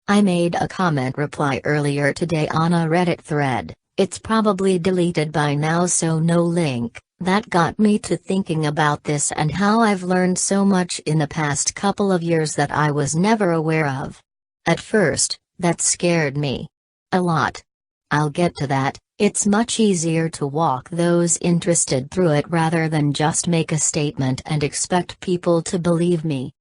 I made a comment reply earlier today on a Reddit thread. It's probably deleted by now, so no link. That got me to thinking about this and how I've learned so much in the past couple of years that I was never aware of. At first, that scared me a lot. I'll get to that. It's much easier to walk those interested through it rather than just make a statement and expect people to believe me.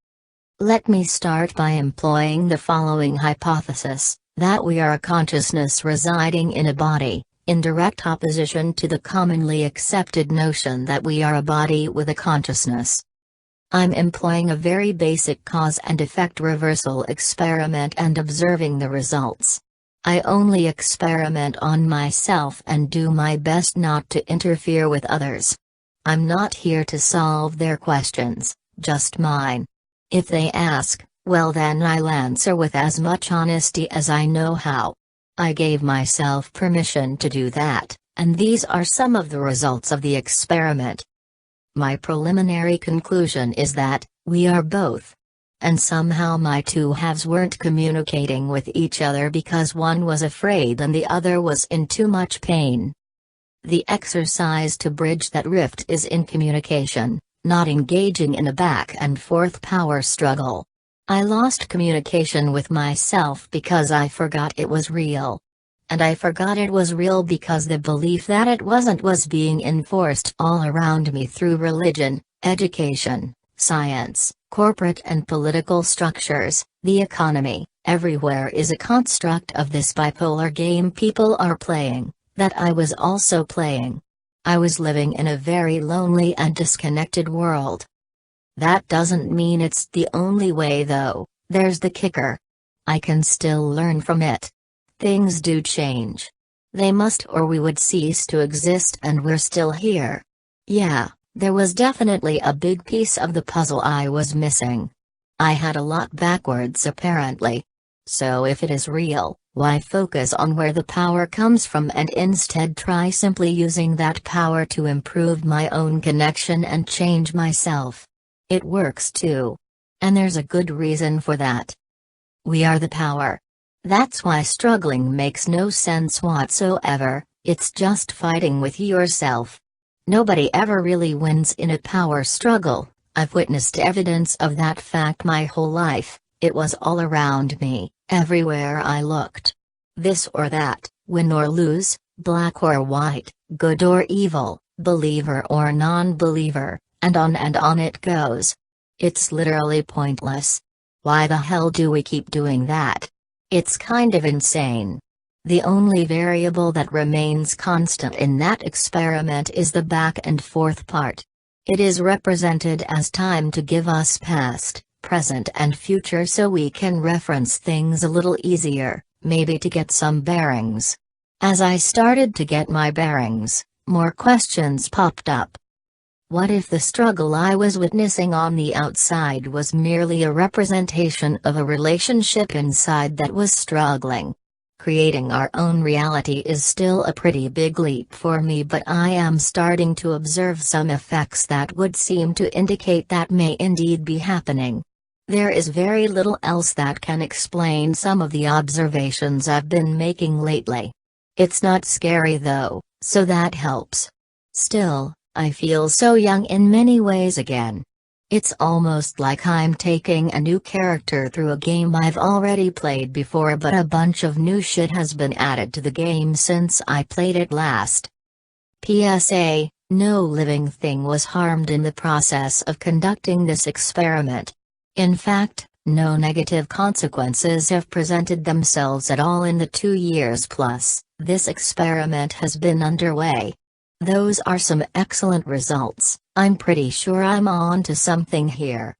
Let me start by employing the following hypothesis, that we are a consciousness residing in a body, in direct opposition to the commonly accepted notion that we are a body with a consciousness. I'm employing a very basic cause and effect reversal experiment and observing the results. I only experiment on myself and do my best not to interfere with others. I'm not here to solve their questions, just mine. If they ask, well then I'll answer with as much honesty as I know how. I gave myself permission to do that, and these are some of the results of the experiment. My preliminary conclusion is that, we are both. And somehow my two halves weren't communicating with each other because one was afraid and the other was in too much pain. The exercise to bridge that rift is in communication, not engaging in a back and forth power struggle. I lost communication with myself because I forgot it was real. And I forgot it was real because the belief that it wasn't was being enforced all around me through religion, education, science, corporate and political structures, the economy. Everywhere is a construct of this bipolar game people are playing, that I was also playing. I was living in a very lonely and disconnected world. That doesn't mean it's the only way though, there's the kicker. I can still learn from it. Things do change. They must, or we would cease to exist, and we're still here. Yeah, there was definitely a big piece of the puzzle I was missing. I had a lot backwards apparently. So if it is real, why focus on where the power comes from and instead try simply using that power to improve my own connection and change myself? It works too. And there's a good reason for that. We are the power. That's why struggling makes no sense whatsoever, it's just fighting with yourself. Nobody ever really wins in a power struggle. I've witnessed evidence of that fact my whole life. It was all around me, everywhere I looked. This or that, win or lose, black or white, good or evil, believer or non-believer, and on it goes. It's literally pointless. Why the hell do we keep doing that? It's kind of insane. The only variable that remains constant in that experiment is the back and forth part. It is represented as time to give us past, present and future so we can reference things a little easier, maybe to get some bearings. As I started to get my bearings, more questions popped up. What if the struggle I was witnessing on the outside was merely a representation of a relationship inside that was struggling? Creating our own reality is still a pretty big leap for me, but I am starting to observe some effects that would seem to indicate that may indeed be happening. There is very little else that can explain some of the observations I've been making lately. It's not scary though, so that helps. Still, I feel so young in many ways again. It's almost like I'm taking a new character through a game I've already played before, but a bunch of new shit has been added to the game since I played it last. PSA, no living thing was harmed in the process of conducting this experiment. In fact, no negative consequences have presented themselves at all in the 2 years plus this experiment has been underway. Those are some excellent results. I'm pretty sure I'm on to something here.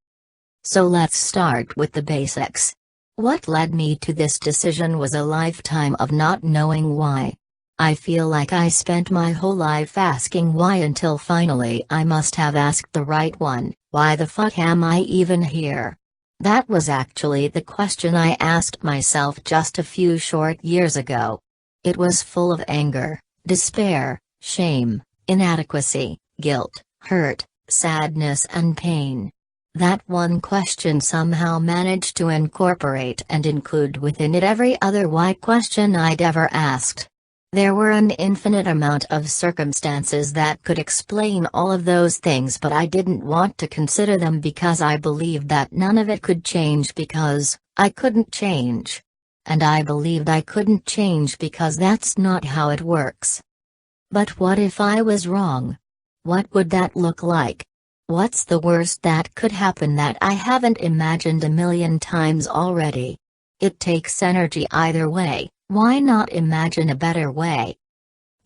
So let's start with the basics. What led me to this decision was a lifetime of not knowing why. I feel like I spent my whole life asking why until finally I must have asked the right one, why the fuck am I even here? That was actually the question I asked myself just a few short years ago. It was full of anger, despair, shame, inadequacy, guilt, hurt, sadness and pain. That one question somehow managed to incorporate and include within it every other why question I'd ever asked. There were an infinite amount of circumstances that could explain all of those things, but I didn't want to consider them because I believed that none of it could change because I couldn't change. And I believed I couldn't change because that's not how it works. But what if I was wrong? What would that look like? What's the worst that could happen that I haven't imagined a million times already? It takes energy either way, why not imagine a better way?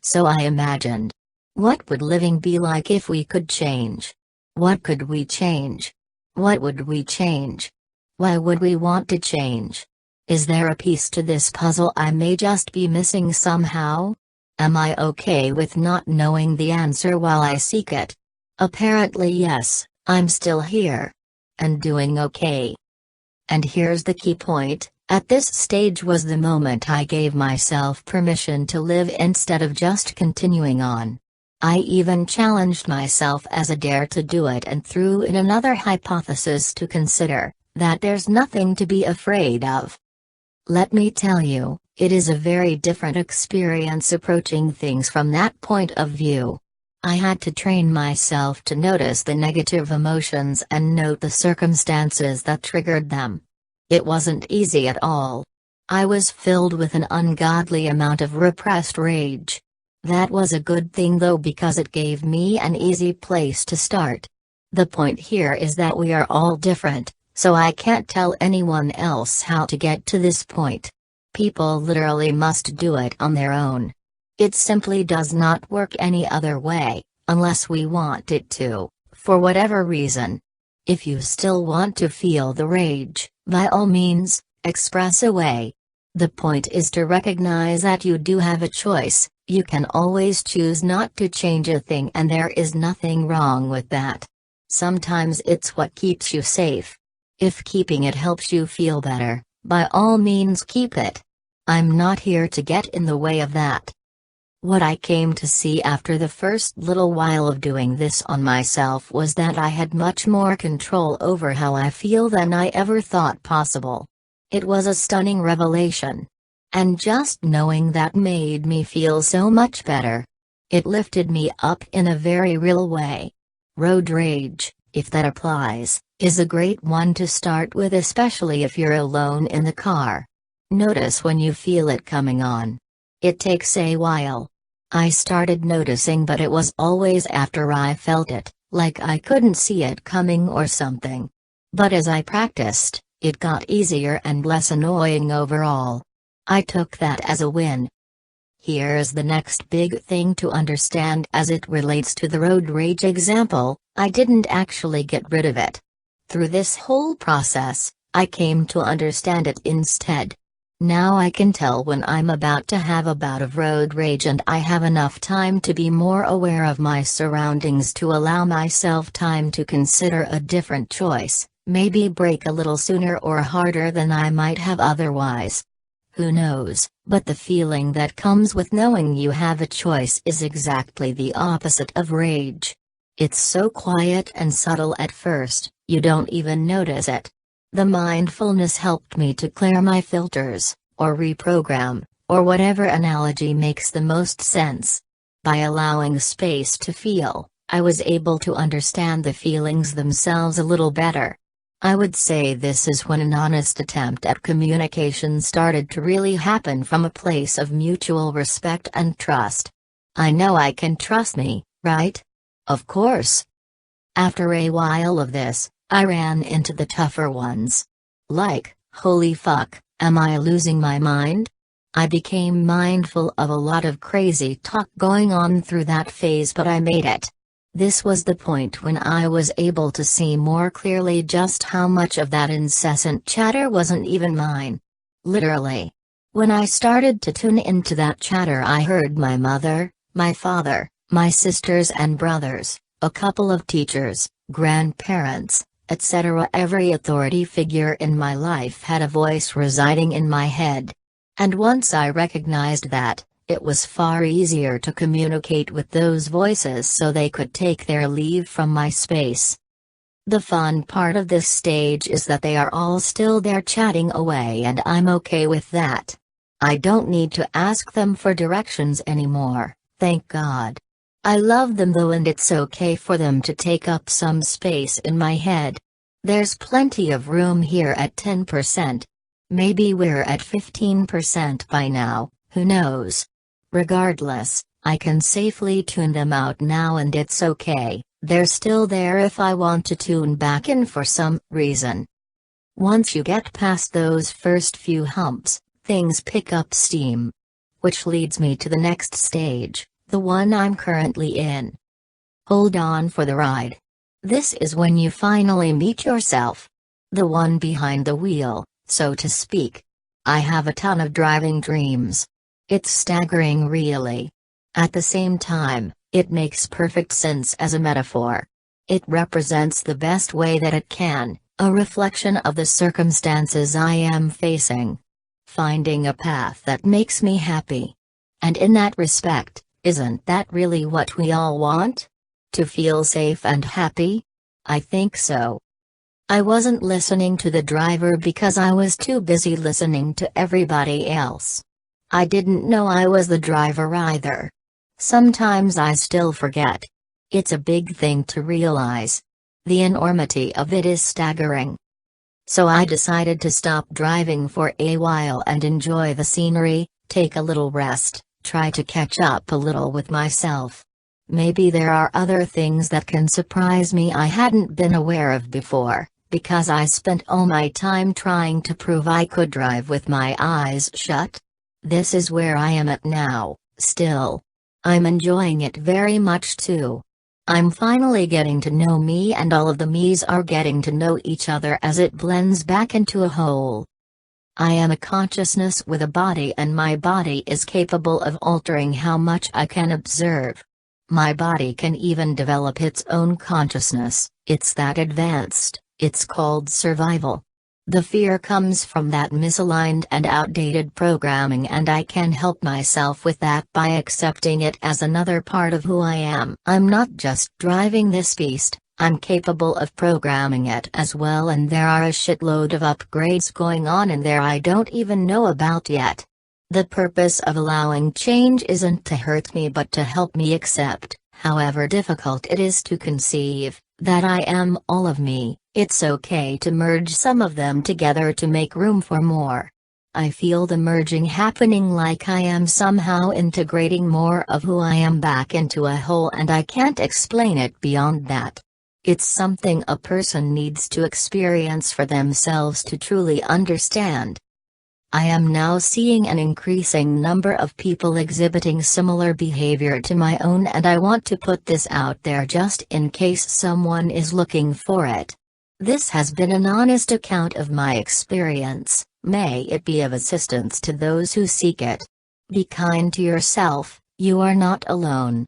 So I imagined. What would living be like if we could change? What could we change? What would we change? Why would we want to change? Is there a piece to this puzzle I may just be missing somehow? Am I okay with not knowing the answer while I seek it? Apparently yes, I'm still here. And doing okay. And here's the key point, at this stage was the moment I gave myself permission to live instead of just continuing on. I even challenged myself as a dare to do it and threw in another hypothesis to consider, that there's nothing to be afraid of. Let me tell you, it is a very different experience approaching things from that point of view. I had to train myself to notice the negative emotions and note the circumstances that triggered them. It wasn't easy at all. I was filled with an ungodly amount of repressed rage. That was a good thing though because it gave me an easy place to start. The point here is that we are all different, so I can't tell anyone else how to get to this point. People literally must do it on their own. It simply does not work any other way, unless we want it to, for whatever reason. If you still want to feel the rage, by all means, express away. The point is to recognize that you do have a choice, you can always choose not to change a thing and there is nothing wrong with that. Sometimes it's what keeps you safe. If keeping it helps you feel better, by all means keep it. I'm not here to get in the way of that. What I came to see after the first little while of doing this on myself was that I had much more control over how I feel than I ever thought possible. It was a stunning revelation. And just knowing that made me feel so much better. It lifted me up in a very real way. Road rage, if that applies, is a great one to start with, especially if you're alone in the car. Notice when you feel it coming on. It takes a while. I started noticing, but it was always after I felt it, like I couldn't see it coming or something. But as I practiced, it got easier and less annoying overall. I took that as a win. Here's the next big thing to understand as it relates to the road rage example. I didn't actually get rid of it. Through this whole process, I came to understand it instead. Now I can tell when I'm about to have a bout of road rage and I have enough time to be more aware of my surroundings to allow myself time to consider a different choice, maybe brake a little sooner or harder than I might have otherwise. Who knows, but the feeling that comes with knowing you have a choice is exactly the opposite of rage. It's so quiet and subtle at first, you don't even notice it. The mindfulness helped me to clear my filters, or reprogram, or whatever analogy makes the most sense. By allowing space to feel, I was able to understand the feelings themselves a little better. I would say this is when an honest attempt at communication started to really happen from a place of mutual respect and trust. I know I can trust me, right? Of course. After a while of this, I ran into the tougher ones. Like, holy fuck, am I losing my mind? I became mindful of a lot of crazy talk going on through that phase, but I made it. This was the point when I was able to see more clearly just how much of that incessant chatter wasn't even mine. Literally. When I started to tune into that chatter, I heard my mother, my father, my sisters and brothers, a couple of teachers, grandparents, etc. Every authority figure in my life had a voice residing in my head. And once I recognized that, it was far easier to communicate with those voices so they could take their leave from my space. The fun part of this stage is that they are all still there chatting away, and I'm okay with that. I don't need to ask them for directions anymore, thank God. I love them though, and it's okay for them to take up some space in my head. There's plenty of room here at 10%. Maybe we're at 15% by now, who knows? Regardless, I can safely tune them out now, and it's okay, they're still there if I want to tune back in for some reason. Once you get past those first few humps, things pick up steam. Which leads me to the next stage, the one I'm currently in. Hold on for the ride. This is when you finally meet yourself. The one behind the wheel, so to speak. I have a ton of driving dreams. It's staggering, really. At the same time, it makes perfect sense as a metaphor. It represents the best way that it can, a reflection of the circumstances I am facing. Finding a path that makes me happy. And in that respect, isn't that really what we all want? To feel safe and happy? I think so. I wasn't listening to the driver because I was too busy listening to everybody else. I didn't know I was the driver either. Sometimes I still forget. It's a big thing to realize. The enormity of it is staggering. So I decided to stop driving for a while and enjoy the scenery, take a little rest, try to catch up a little with myself. Maybe there are other things that can surprise me I hadn't been aware of before, because I spent all my time trying to prove I could drive with my eyes shut. This is where I am at now, still. I'm enjoying it very much too. I'm finally getting to know me, and all of the me's are getting to know each other as it blends back into a whole. I am a consciousness with a body, and my body is capable of altering how much I can observe. My body can even develop its own consciousness. It's that advanced. It's called survival. The fear comes from that misaligned and outdated programming, and I can help myself with that by accepting it as another part of who I am. I'm not just driving this beast, I'm capable of programming it as well, and there are a shitload of upgrades going on in there I don't even know about yet. The purpose of allowing change isn't to hurt me but to help me accept, however difficult it is to conceive, that I am all of me. It's okay to merge some of them together to make room for more. I feel the merging happening, like I am somehow integrating more of who I am back into a whole, and I can't explain it beyond that. It's something a person needs to experience for themselves to truly understand. I am now seeing an increasing number of people exhibiting similar behavior to my own, and I want to put this out there just in case someone is looking for it. This has been an honest account of my experience. May it be of assistance to those who seek it. Be kind to yourself, you are not alone.